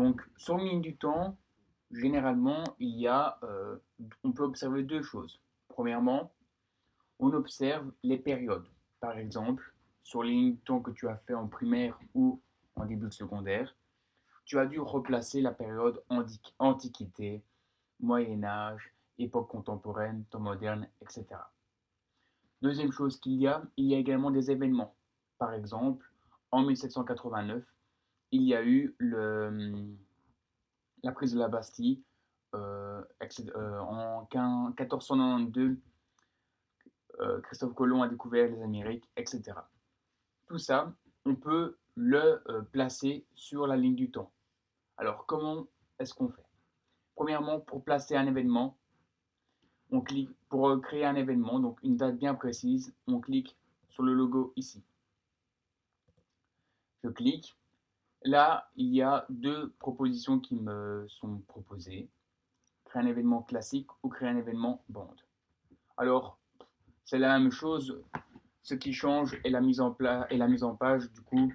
Donc, sur une ligne du temps, généralement, on peut observer deux choses. Premièrement, on observe les périodes. Par exemple, sur les lignes de temps que tu as fait en primaire ou en début de secondaire, tu as dû replacer la période antiquité, Moyen Âge, époque contemporaine, temps moderne, etc. Deuxième chose il y a également des événements. Par exemple, en 1789, il y a eu la prise de la Bastille. En 1492, Christophe Colomb a découvert les Amériques, etc. Tout ça, on peut le placer sur la ligne du temps. Alors, comment est-ce qu'on fait? Premièrement, pour placer un événement, on clique pour créer un événement, donc une date bien précise, on clique sur le logo ici. Je clique. Là, il y a deux propositions qui me sont proposées. Créer un événement classique ou créer un événement bande. Alors, c'est la même chose. Ce qui change est la mise en page. Du coup,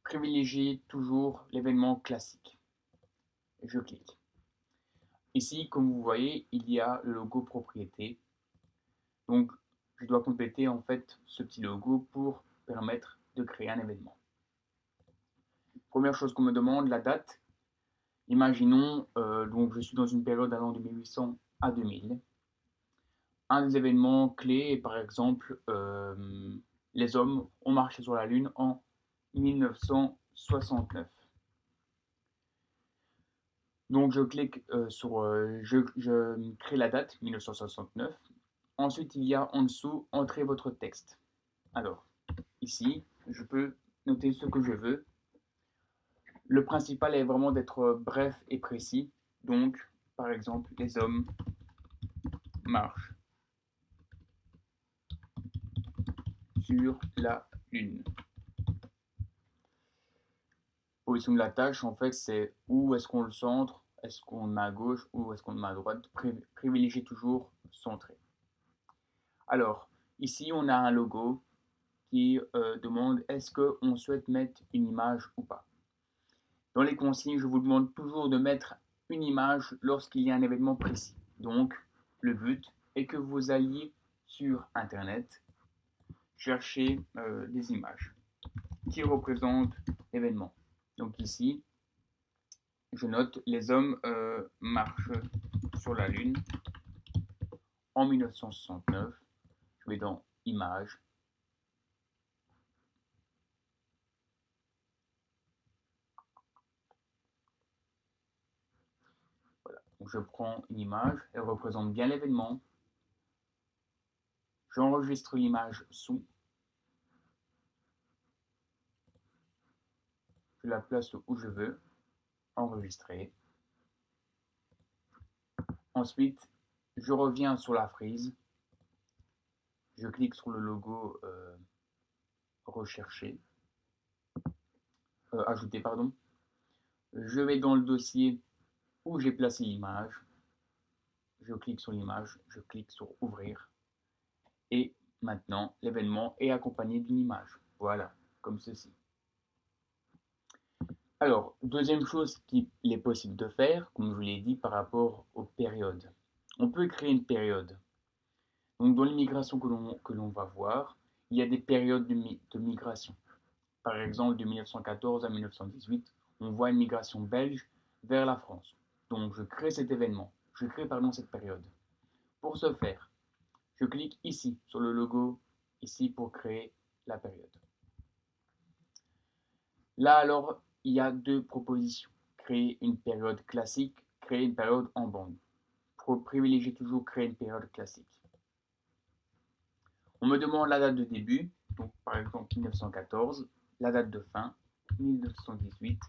privilégiez toujours l'événement classique. Je clique. Ici, comme vous voyez, il y a le logo propriété. Donc, je dois compléter en fait ce petit logo pour permettre de créer un événement. Première chose qu'on me demande, la date. Imaginons, donc je suis dans une période allant de 1800 à 2000. Un des événements clés est par exemple les hommes ont marché sur la Lune en 1969. Donc je clique je crée la date 1969. Ensuite, il y a en dessous entrer votre texte. Alors, ici, je peux noter ce que je veux. Le principal est vraiment d'être bref et précis. Donc, par exemple, les hommes marchent sur la Lune. Position de la tâche, en fait, c'est où est-ce qu'on le centre, est-ce qu'on le met à gauche ou est-ce qu'on le met à droite. Privilégiez toujours centré. Alors, ici, on a un logo qui demande est-ce qu'on souhaite mettre une image ou pas. Dans les consignes, je vous demande toujours de mettre une image lorsqu'il y a un événement précis. Donc, le but est que vous alliez sur Internet chercher des images qui représentent l'événement. Donc ici, je note les hommes marchent sur la Lune en 1969. Je vais dans Images. Voilà. Donc je prends une image, elle représente bien l'événement. J'enregistre l'image sous. Je la place où je veux. Enregistrer. Ensuite, je reviens sur la frise. Je clique sur le logo rechercher. Ajouter, pardon. Je vais dans le dossier où j'ai placé l'image. Je clique sur l'image. Je clique sur ouvrir. Et maintenant, l'événement est accompagné d'une image. Voilà, comme ceci. Alors, deuxième chose qu'il est possible de faire, comme je vous l'ai dit, par rapport aux périodes. On peut créer une période. Donc, dans l'immigration que l'on va voir, il y a des périodes de migration. Par exemple, de 1914 à 1918, on voit une migration belge vers la France. Donc, je crée cet événement. Je crée, pardon, cette période. Pour ce faire, je clique ici, sur le logo, ici, pour créer la période. Là, alors, il y a deux propositions. Créer une période classique, créer une période en bande. Pour privilégier toujours créer une période classique. On me demande la date de début, donc par exemple 1914, la date de fin, 1918.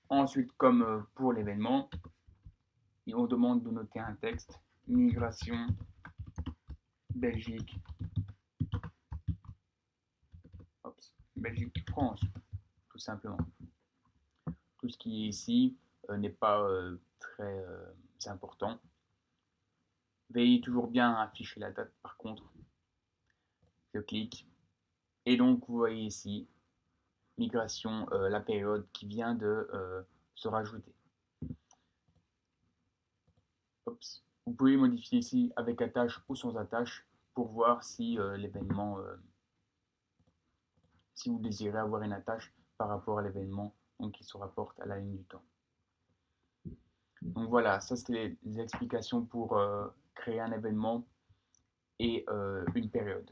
Ensuite, comme pour l'événement, on demande de noter un texte, migration, Belgique, Belgique, France, tout simplement. Tout ce qui est ici n'est pas très important. Veillez toujours bien à afficher la date par contre. Je clique. Et donc vous voyez ici migration, la période qui vient de se rajouter. Oups. Vous pouvez modifier ici avec attache ou sans attache pour voir si l'événement, si vous désirez avoir une attache par rapport à l'événement qui se rapporte à la ligne du temps. Donc voilà, ça c'était les explications pour créer un événement et une période.